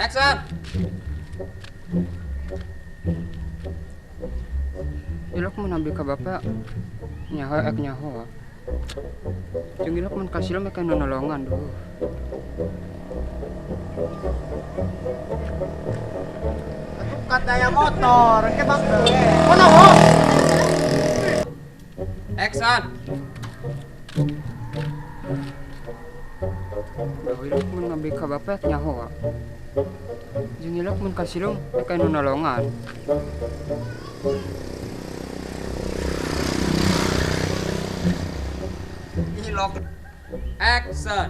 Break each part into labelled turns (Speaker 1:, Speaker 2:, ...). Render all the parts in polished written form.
Speaker 1: Action. Ilok mo nabi ka bapak nyaho nyaho. Jeung ilok man kasih lo mereka nolongan dulu.
Speaker 2: Katanya motor, ke bang. Mana ho?
Speaker 1: Action. Bahwa ilok man nabi ka bapak nyaho. Jeung ilok man kasih lo mereka nolongan. Ilok. Action.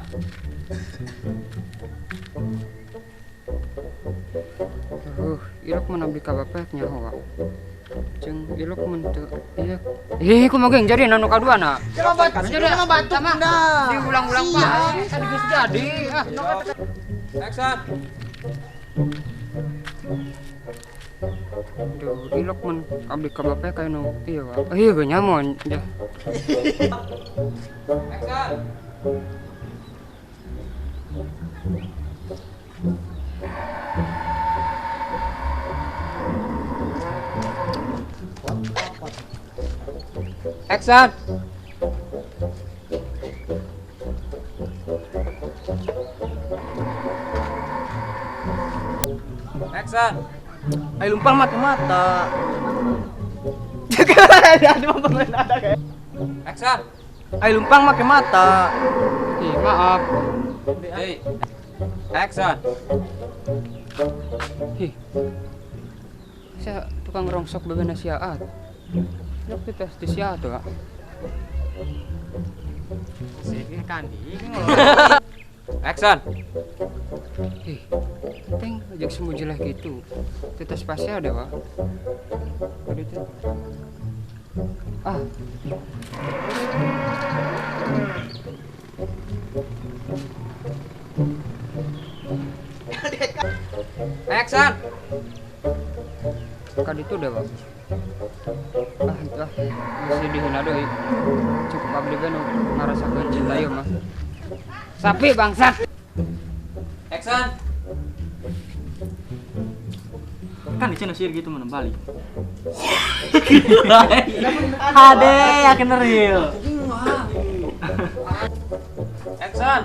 Speaker 1: Ilok man abdi ka bapak nyaho. Jeung ilok mun teu ieu. Kumaha geng jadi anu kadua na.
Speaker 2: Coba bantu dah.
Speaker 1: Diulang-ulang Pak. Tadi geus jadi. Action. Duh, ilok mun abdi ka bapak kayak nu ieu wa. Ieu ge nyamun. Action. Action. Action.
Speaker 2: Ay lumpang mata-mata. Ada pemain ada kayak.
Speaker 1: Action.
Speaker 2: Ay lumpang make mata.
Speaker 1: Maaf. Hey. Action. Saya tukang rongsok bebenah siaat. Lok kita di siaat tuh, Kak. Sige kandi. Action. Teng, ajak semujulah gitu. Tetes pasnya ada, Pak. Ada itu. Action. Kali itu udah, Bang. Itulah. Masih dihina deui. Cukup abdi we nu ngarasakeun cinta ieu mah. Sapi bangsat. Action.
Speaker 2: Kan dicena sih gitu mana balik. Ade yakin real.
Speaker 1: Action.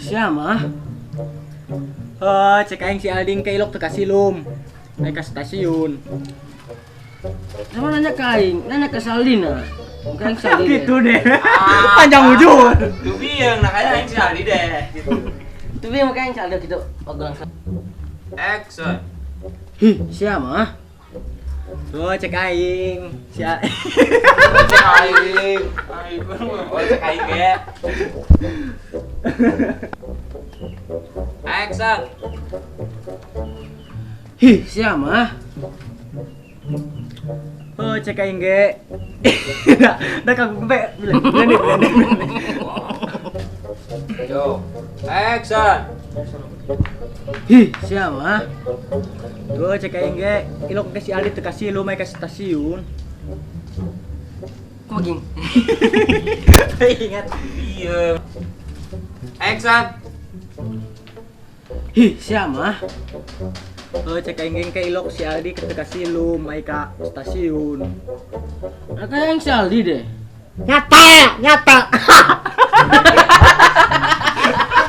Speaker 2: Siapa? Cek aing si Alding ke ilok teu kasilum. Naik ke stasiun.
Speaker 3: Sama nanya ke aing, nanya ke Saldina. Bukan Saldina.
Speaker 2: Gitu deh. Panjang ujung.
Speaker 1: Tuh bieu nah kaya aing si Aldi deh gitu.
Speaker 3: Itu dia makanya Salda gitu. Pegang.
Speaker 1: Action.
Speaker 3: Siapa?
Speaker 2: Tuh cek aing si
Speaker 1: Cek aing. Cek aing ge. Action.
Speaker 3: Siapa?
Speaker 2: Cek aing ge. Dah kagum be. Berani.
Speaker 1: Yo. Action.
Speaker 3: Siapa?
Speaker 2: Tuh cek aing ge. Ilok ke si Aldi teu kasilum ke stasiun.
Speaker 3: Kok begini?
Speaker 2: Ingat.
Speaker 1: Iya. Action.
Speaker 3: Siapa?
Speaker 2: Cek aing ke ilok si Aldi teu kasilum ke stasiun.
Speaker 3: Kayak yang Saldi deh.
Speaker 2: Nyata.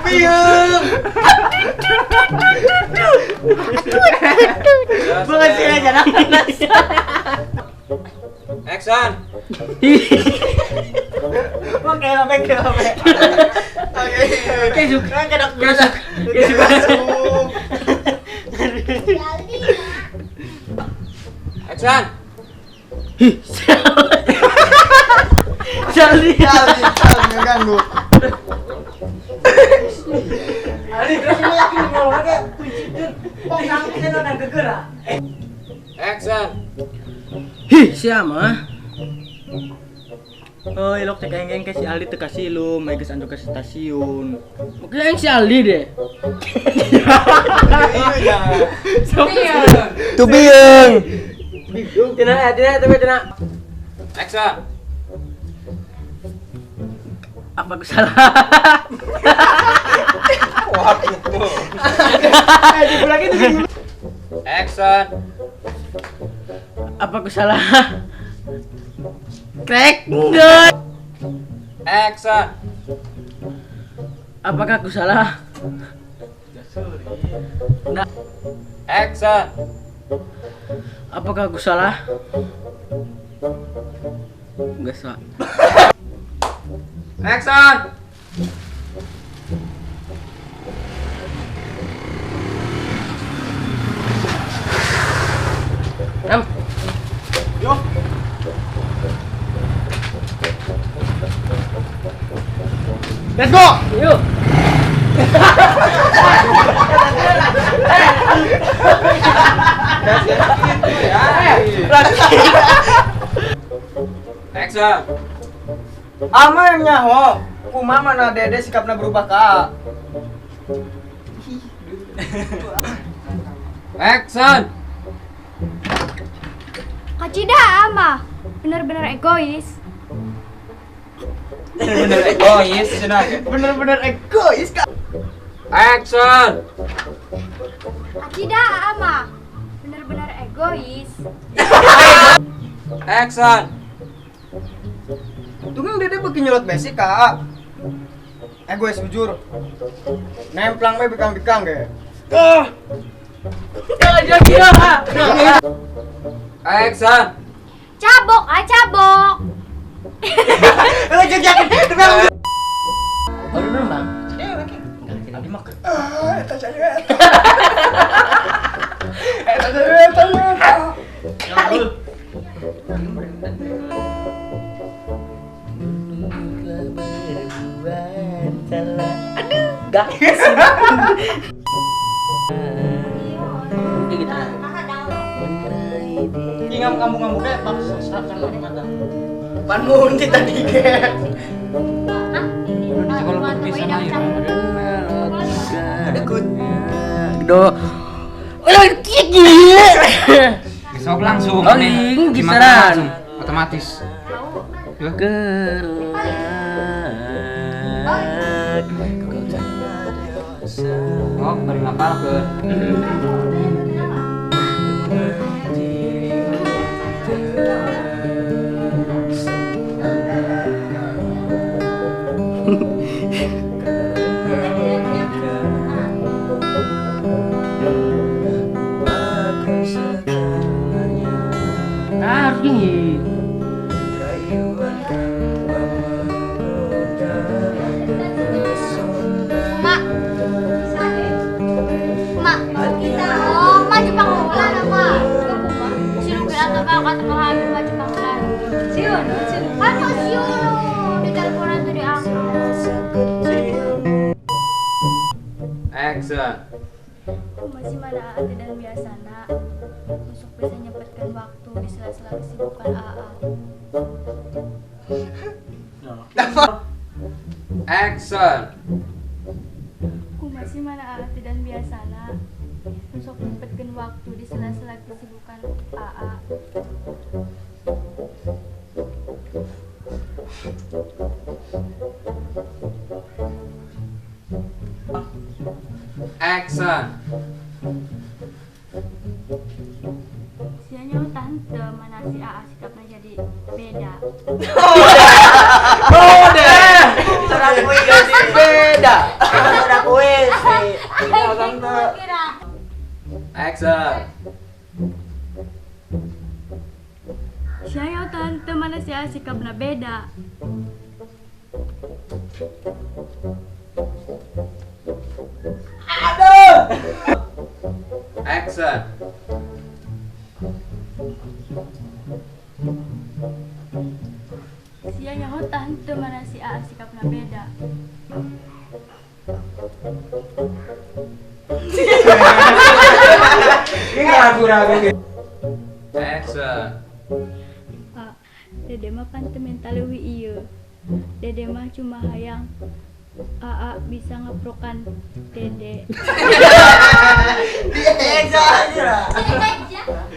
Speaker 2: Biung. Makasih aja nak.
Speaker 1: Action.
Speaker 2: Oke, Oke.
Speaker 3: Kayak suka.
Speaker 2: Kayak suka.
Speaker 1: Action.
Speaker 3: Saldi.
Speaker 2: Ganggu.
Speaker 3: Ali terus ini yakin ngomong aja kunci dun. Pokoknya kita nang gegerak.
Speaker 1: Action.
Speaker 3: Siapa?
Speaker 2: Ilok cek aing ke si Aldi teu kasilum geus andu ke stasiun.
Speaker 3: Kayak yang Saldi deh.
Speaker 2: Tu biung.
Speaker 3: Tina, tapi tina.
Speaker 1: Action.
Speaker 3: Apa aku salah?
Speaker 2: Wah,
Speaker 3: Lagi tuh.
Speaker 1: Action.
Speaker 2: Apa aku salah? Crack enggak.
Speaker 1: Action.
Speaker 2: Apakah aku salah? Nah,
Speaker 1: Action.
Speaker 2: apakah aku salah? Enggak salah.
Speaker 1: Action.
Speaker 3: Yo. Let's go.
Speaker 2: Yuk.
Speaker 1: Action.
Speaker 3: Ama yang nyaho. Kumaha mana dede sikapna berubah ka.
Speaker 1: Action.
Speaker 4: Kak Cida ama benar-benar egois.
Speaker 1: Bener egois cenah.
Speaker 3: Bener-bener egois Kak.
Speaker 1: Action.
Speaker 4: Kak Cida ama benar-benar egois.
Speaker 1: Action.
Speaker 3: Tunggu dede beki nyolot basic Kak. Egois jujur. Nemplang we bikang-bikang ge.
Speaker 2: Jangan jadi ya.
Speaker 1: Action.
Speaker 4: Cabok, cabok.
Speaker 3: Lagi yakin.
Speaker 2: Oh, bener, Bang.
Speaker 3: Enggak
Speaker 2: Kita dimakan.
Speaker 3: Eta saya. Eta saya.
Speaker 2: Aduh, gak. Kayak gitu.
Speaker 3: Ki ngambung-ngambung ge bagus serapkan di mata. Panmun kita dige. Ada good.
Speaker 2: Do. Oh, gila.
Speaker 1: Besok langsung.
Speaker 2: Oh,
Speaker 1: nih.
Speaker 2: ini
Speaker 1: Gimana
Speaker 2: gisaran.
Speaker 1: langsung? Otomatis. Yuk. Oh, beri ngapal ke.
Speaker 2: Harus gini.
Speaker 4: Mak. Mak. Oh, maju panggilan apa? Sino kaya kata kahapon maju panggilan? Siyon. Ano siyon? Di teleponan to di ako.
Speaker 1: Action.
Speaker 4: Masih mana ada dan biasana untuk bisa nyempatkan waktu di sela-sela kesibukan AA.
Speaker 1: Action.
Speaker 4: Ku masih mana ada dan biasana untuk nyempatkan waktu di sela-sela kesibukan AA.
Speaker 1: Action.
Speaker 4: Sianya tante mana si AA sikapnya jadi beda.
Speaker 3: Oh deh. Sarang kuwi jadi beda. Sarang kuwi sih.
Speaker 4: Kira.
Speaker 1: Action.
Speaker 4: Sianya tante mana si AA sikapnya beda.
Speaker 1: Action.
Speaker 4: Sianya tante mana si AA sikapnya beda.
Speaker 3: Ini ragu-ragu gitu.
Speaker 1: Action.
Speaker 4: Pak, dede mah mental wi ieu. Dede mah cuma hayang AA bisa ngeprokan dede.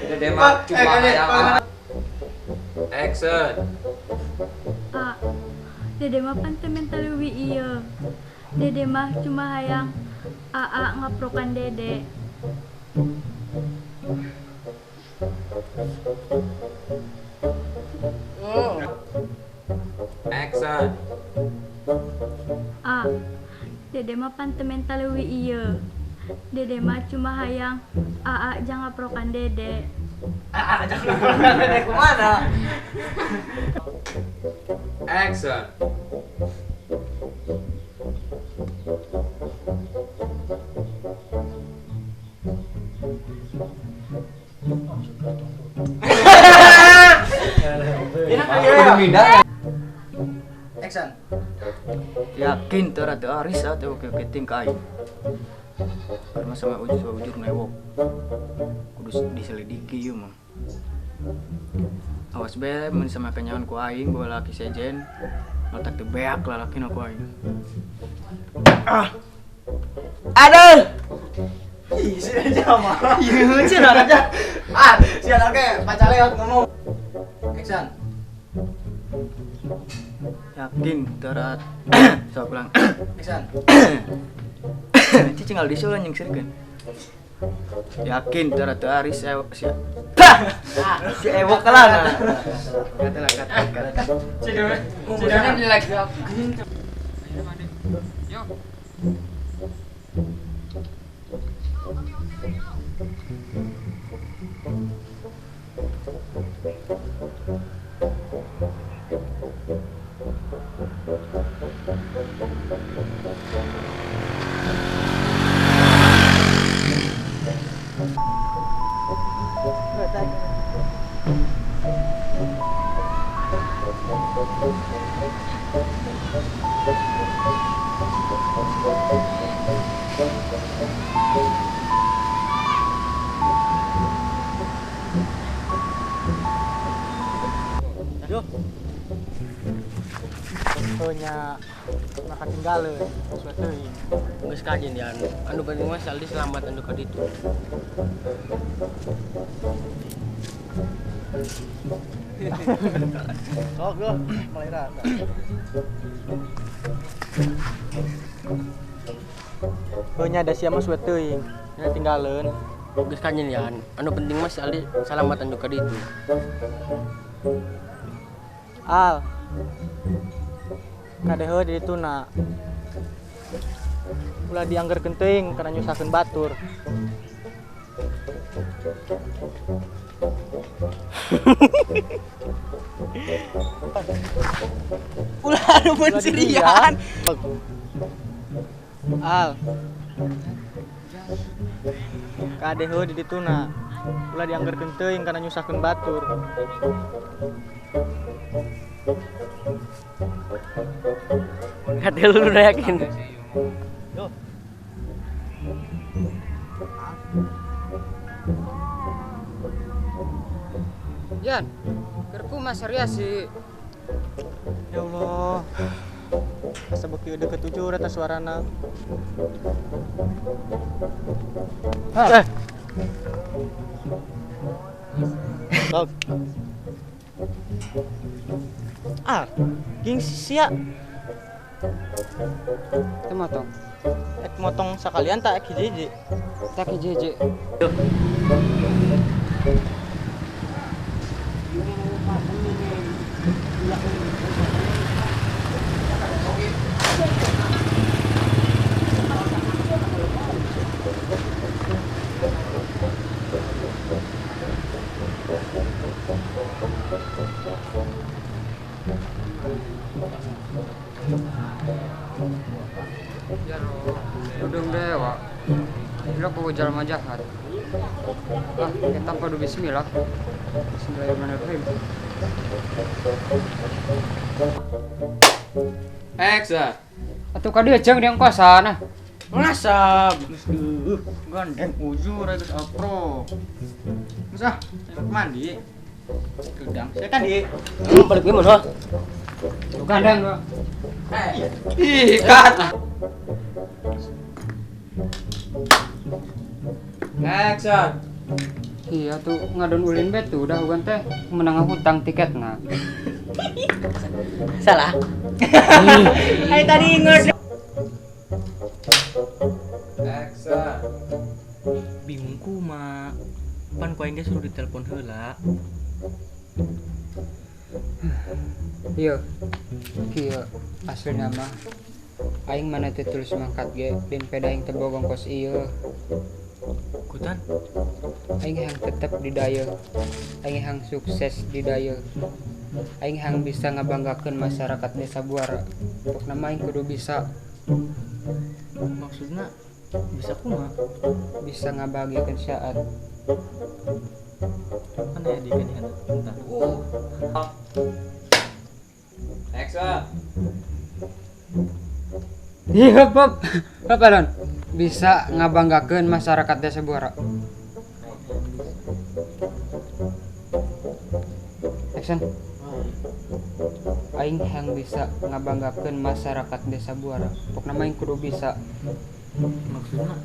Speaker 1: Dede mah cuma hayang. Action.
Speaker 4: Dede mah mental wi ieu. Dede mah cuma hayang AA ngaprokan Dede.
Speaker 1: Action.
Speaker 4: A. Dede mah pantemental leuwih ieu. Dede mah cuma hayang AA jangan ngaprokan Dede.
Speaker 2: Kemana?
Speaker 1: Action.
Speaker 3: Action.
Speaker 2: Yakin terada Aris atau oke tingkai. Karena sama ujur newok. Kudus diselidiki yuk mah. Awas be mun sama kenyawan ku aing bawa laki sejen. Otak teu beak lalaki ku aing. Aduh.
Speaker 3: Ih, sih aja mah. Iya, sih aja. Si anaknya pacar lewat ngomong. Action.
Speaker 2: Yakin terat. Sok ulang.
Speaker 3: Action.
Speaker 2: Cicing aldi seulah nyengsirkeun. Yakin terat Aris si ewok kalana. Kata.
Speaker 1: Sudah lagi. Yuk.
Speaker 2: Nya makan tinggalin suatu
Speaker 5: Geus kajen ya anu penting mah saldi selamat anu ka ditu.
Speaker 2: Oh, go. Mulai rata. Heunya ada sia mah suet teuing. Nya tinggalin.
Speaker 5: Geus kajen ya anu penting mah saldi selamat anu ka ditu.
Speaker 2: Al. Kadeheu di ditu na. Ulah dianggerkeun teuing karena nyusakeun batur.
Speaker 5: Ulah anu mun sirian.
Speaker 2: Al. Kadeheu di ditu na. Ulah dianggerkeun teuing karena nyusakeun batur.
Speaker 5: Kate lu udah yakin.
Speaker 2: Yo.
Speaker 1: Yan, kerku mas serius sih.
Speaker 2: Ya Allah. Asa beki udah ketujuh rata suarana. Sok. Ging sia.
Speaker 1: Itu motong.
Speaker 2: Ek motong sakalian tak ek hiji-hiji.
Speaker 1: Tak jeje. Ya udung dewa. Bila ku jalma jahat. Kita padu bismillah. Bismillahirrahmanirrahim. Action. Atuh ka dieu jeung di kosan.
Speaker 2: Ngasab. Gandeng ujur geus apro. Geus mandi. Gedang. Saya kan di
Speaker 5: Balik ge mun ha.
Speaker 1: Tuh gandeng gua.
Speaker 2: ih kat.
Speaker 1: Action. Iya tuh ngadon ulin bet tuh udah ugan teh menang hutang tiketna.
Speaker 5: Salah. Ai tadi inget.
Speaker 1: Action.
Speaker 5: kuma. Pan ku aing ge suruh ditelepon heula.
Speaker 1: Iya. Kieu asli nama. Aing mana teu tulus mangkat ge, dan peda aing teu bogong kos ieu.
Speaker 5: Kutan.
Speaker 1: Aing hang tetep di daya. Aing hang sukses di daya. Aing hang bisa ngabanggakeun masyarakat desa Buara. Pokna mah aing kudu bisa
Speaker 5: Maksudna bisa kuma.
Speaker 1: bisa ngabagikeun syaat.
Speaker 5: Mana ya di kadihan? Bentar.
Speaker 3: Action.
Speaker 1: Iya, Pop. Apa Lon? Bisa ngabanggakeun masyarakat desa Buara. Action. Aing hang bisa ngabanggakeun masyarakat desa Buara. Pokna mah aing kudu bisa
Speaker 5: Maksudna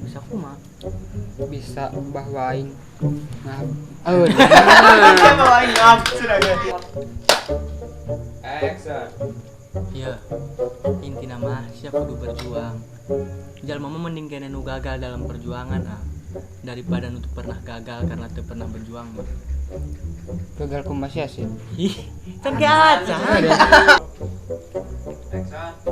Speaker 5: bisa kuma.
Speaker 1: bisa bahwa aing
Speaker 3: Bawa ngap sudah guys. Action.
Speaker 5: Iya. Inti nama siap kudu berjuang. Jalma mah mending kene nu gagal dalam perjuangan daripada nu teu pernah gagal karena teu pernah berjuang mah.
Speaker 1: gagal kumasih sih.
Speaker 5: Ih, kan kaca.
Speaker 3: Action.